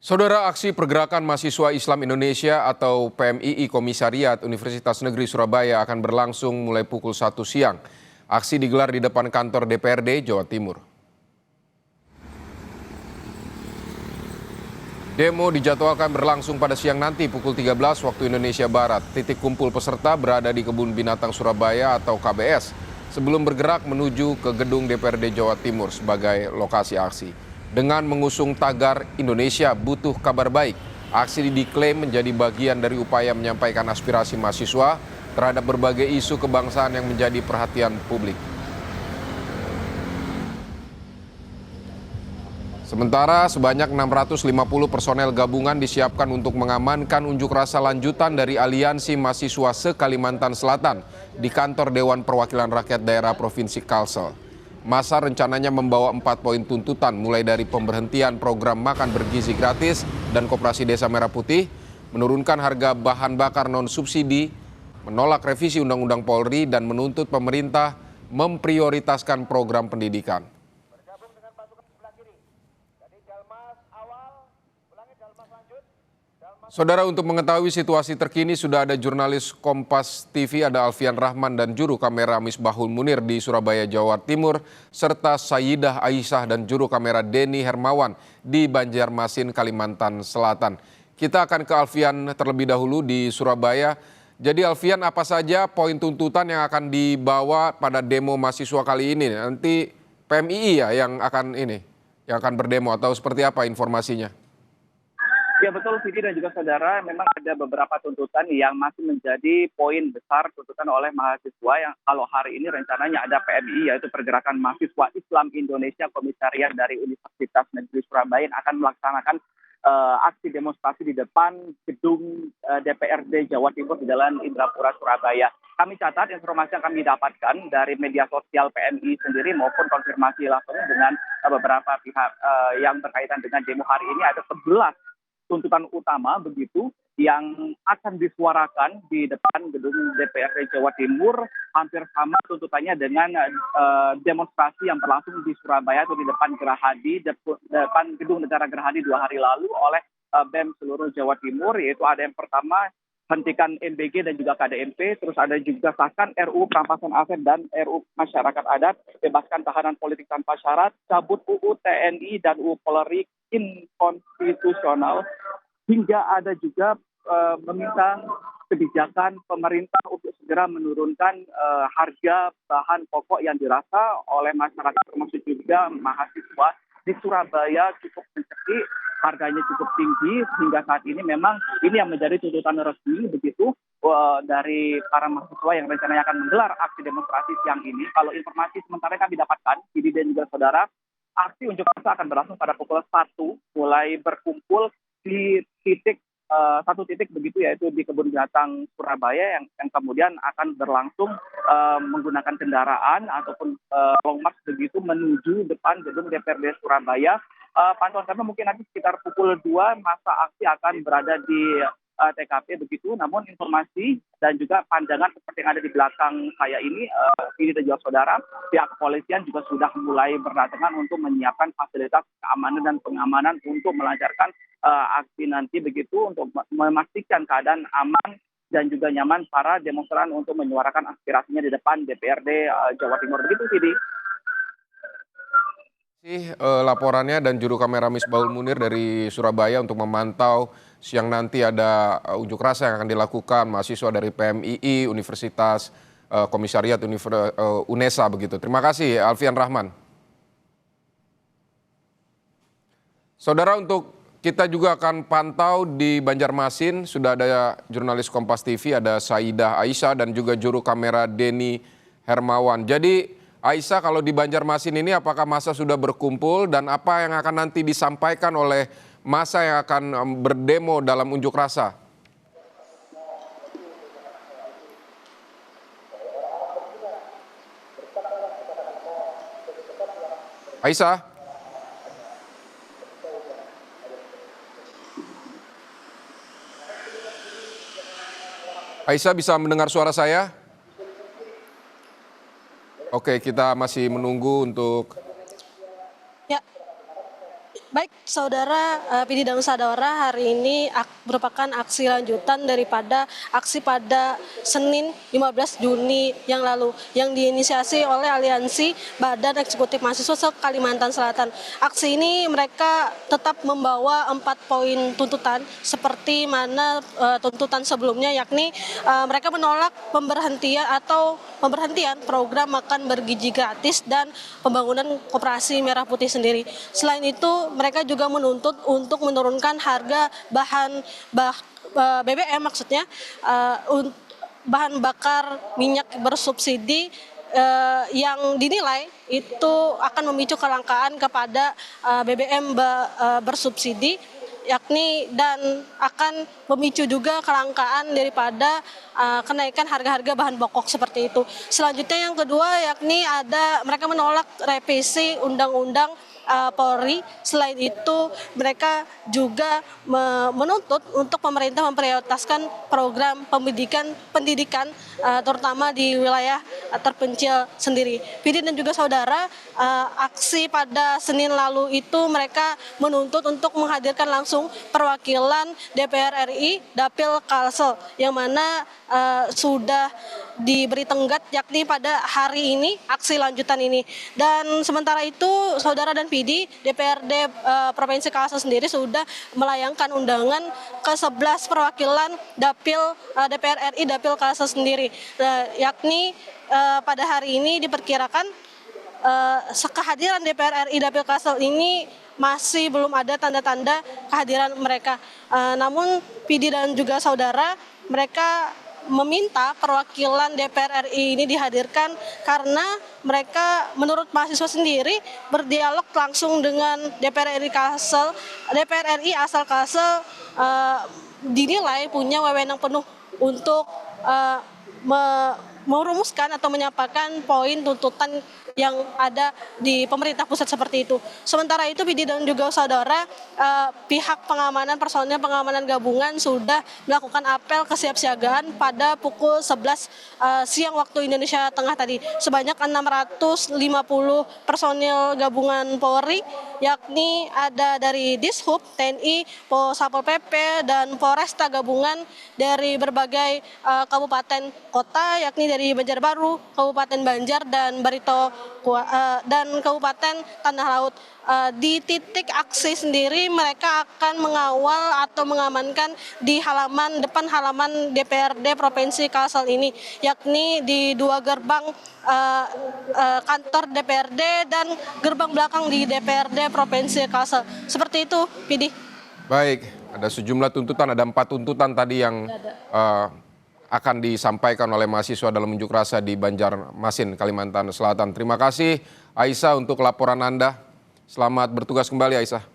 Saudara, aksi Pergerakan Mahasiswa Islam Indonesia atau PMII Komisariat Universitas Negeri Surabaya akan berlangsung mulai pukul 1 siang. Aksi digelar di depan kantor DPRD Jawa Timur. Demo dijadwalkan berlangsung pada siang nanti pukul 13 waktu Indonesia Barat. Titik kumpul peserta berada di Kebun Binatang Surabaya atau KBS sebelum bergerak menuju ke gedung DPRD Jawa Timur sebagai lokasi aksi. Dengan mengusung tagar Indonesia butuh kabar baik, aksi diklaim menjadi bagian dari upaya menyampaikan aspirasi mahasiswa terhadap berbagai isu kebangsaan yang menjadi perhatian publik. Sementara sebanyak 650 personel gabungan disiapkan untuk mengamankan unjuk rasa lanjutan dari Aliansi Mahasiswa se-Kalimantan Selatan di kantor Dewan Perwakilan Rakyat Daerah Provinsi Kalsel. Masa rencananya membawa 4 poin tuntutan, mulai dari pemberhentian program makan bergizi gratis dan Koperasi Desa Merah Putih, menurunkan harga bahan bakar non-subsidi, menolak revisi Undang-Undang Polri, dan menuntut pemerintah memprioritaskan program pendidikan. Saudara, untuk mengetahui situasi terkini sudah ada jurnalis Kompas TV, ada Alfian Rahman, dan juru kamera Misbahul Munir di Surabaya, Jawa Timur, serta Sayyidah Aisyah dan juru kamera Denny Hermawan di Banjarmasin, Kalimantan Selatan. Kita akan ke Alfian terlebih dahulu di Surabaya. Jadi Alfian, apa saja poin tuntutan yang akan dibawa pada demo mahasiswa kali ini? Nanti PMII ya yang akan berdemo, atau seperti apa informasinya? Ya betul, Siti dan juga saudara, memang ada beberapa tuntutan yang masih menjadi poin besar tuntutan oleh mahasiswa yang kalau hari ini rencananya ada PMII, yaitu Pergerakan Mahasiswa Islam Indonesia Komisariat dari Universitas Negeri Surabaya, yang akan melaksanakan aksi demonstrasi di depan gedung DPRD Jawa Timur di Jalan Indrapura, Surabaya. Kami catat informasi yang kami dapatkan dari media sosial PMII sendiri maupun konfirmasi langsung dengan beberapa pihak yang berkaitan dengan demo hari ini, ada 11 tuntutan utama begitu yang akan disuarakan di depan gedung DPRD Jawa Timur, hampir sama tuntutannya dengan demonstrasi yang berlangsung di Surabaya atau di depan Gerahadi, depan gedung negara Gerahadi 2 hari lalu oleh BEM seluruh Jawa Timur, yaitu ada yang pertama hentikan MBG dan juga KDMP, terus ada juga sahkan RUU Perampasan Aset dan RUU Masyarakat Adat, bebaskan tahanan politik tanpa syarat, cabut UU TNI dan UU Polri inkonstitusional, hingga ada juga meminta kebijakan pemerintah untuk segera menurunkan harga bahan pokok yang dirasa oleh masyarakat termasuk juga mahasiswa di Surabaya cukup mencekik, harganya cukup tinggi hingga saat ini. Memang ini yang menjadi tuntutan resmi begitu dari para mahasiswa yang rencananya akan menggelar aksi demonstrasi siang ini. Kalau informasi sementara kami dapatkan, Didi dan juga saudara, aksi unjuk rasa akan berlangsung pada pukul 1, mulai berkumpul di satu titik begitu, yaitu di Kebun Binatang Surabaya yang kemudian akan berlangsung menggunakan kendaraan ataupun long march begitu menuju depan gedung DPRD Surabaya. Pantauan kami mungkin nanti sekitar pukul 2 masa aksi akan berada di TKP begitu. Namun informasi dan juga pandangan seperti yang ada di belakang saya ini dan juga saudara, pihak kepolisian juga sudah mulai berdatangan untuk menyiapkan fasilitas keamanan dan pengamanan untuk melancarkan aksi nanti begitu, untuk memastikan keadaan aman dan juga nyaman para demonstran untuk menyuarakan aspirasinya di depan DPRD Jawa Timur begitu, Sidi. Laporannya dan juru kamera Misbahul Munir dari Surabaya untuk memantau siang nanti ada unjuk rasa yang akan dilakukan mahasiswa dari PMII, Universitas Komisariat UNESA begitu. Terima kasih Alfian Rahman. Saudara, untuk kita juga akan pantau di Banjarmasin, sudah ada jurnalis Kompas TV, ada Sayyidah Aisyah dan juga juru kamera Denny Hermawan. Jadi Aisyah, kalau di Banjarmasin ini apakah massa sudah berkumpul dan apa yang akan nanti disampaikan oleh massa yang akan berdemo dalam unjuk rasa? Aisyah? Aisyah, bisa mendengar suara saya? Oke, kita masih menunggu untuk Baik, saudara, Pidi dan saudara, hari ini merupakan aksi lanjutan daripada aksi pada Senin 15 Juni yang lalu yang diinisiasi oleh Aliansi Badan Eksekutif Mahasiswa se-Kalimantan Selatan. Aksi ini mereka tetap membawa 4 poin tuntutan seperti mana tuntutan sebelumnya, yakni mereka menolak pemberhentian program makan bergizi gratis dan pembangunan koperasi Merah Putih sendiri. Selain itu, mereka juga menuntut untuk menurunkan harga BBM, maksudnya bahan bakar minyak bersubsidi yang dinilai itu akan memicu kelangkaan kepada BBM bersubsidi, yakni dan akan memicu juga kelangkaan daripada kenaikan harga-harga bahan pokok seperti itu. Selanjutnya yang kedua, yakni mereka menolak revisi Undang-Undang Polri. Selain itu, mereka juga menuntut untuk pemerintah memprioritaskan program pendidikan terutama di wilayah terpencil sendiri. Pidi dan juga saudara, aksi pada Senin lalu itu mereka menuntut untuk menghadirkan langsung perwakilan DPR RI Dapil Kalsel yang mana sudah diberi tenggat, yakni pada hari ini aksi lanjutan ini. Dan sementara itu, saudara dan Pidi, DPRD Provinsi Kalsel sendiri sudah melayangkan undangan ke 11 perwakilan DPR RI Dapil Kalsel sendiri, yakni pada hari ini diperkirakan kehadiran DPR RI Dapil Kalsel ini masih belum ada tanda-tanda kehadiran mereka. Namun Pidi dan juga saudara, mereka meminta perwakilan DPR RI ini dihadirkan karena mereka menurut mahasiswa sendiri berdialog langsung dengan DPR RI asal Kalsel dinilai punya wewenang penuh untuk merumuskan atau menyampaikan poin tuntutan yang ada di pemerintah pusat seperti itu. Sementara itu, Pidi dan juga saudara, pihak personel pengamanan gabungan sudah melakukan apel kesiapsiagaan pada pukul 11 siang waktu Indonesia Tengah tadi. Sebanyak 650 personil gabungan Polri, yakni ada dari Dishub, TNI, Satpol PP, dan Polresta gabungan dari berbagai kabupaten kota, yakni dari Banjarbaru, Kabupaten Banjar, dan Barito dan Kabupaten Tanah Laut. Di titik aksi sendiri mereka akan mengawal atau mengamankan di depan halaman DPRD Provinsi Kalsel ini, yakni di 2 gerbang kantor DPRD dan gerbang belakang di DPRD Provinsi Kalsel. Seperti itu, Pidi. Baik, ada sejumlah tuntutan, ada 4 tuntutan tadi yang akan disampaikan oleh mahasiswa dalam unjuk rasa di Banjarmasin, Kalimantan Selatan. Terima kasih Aisyah untuk laporan Anda. Selamat bertugas kembali, Aisyah.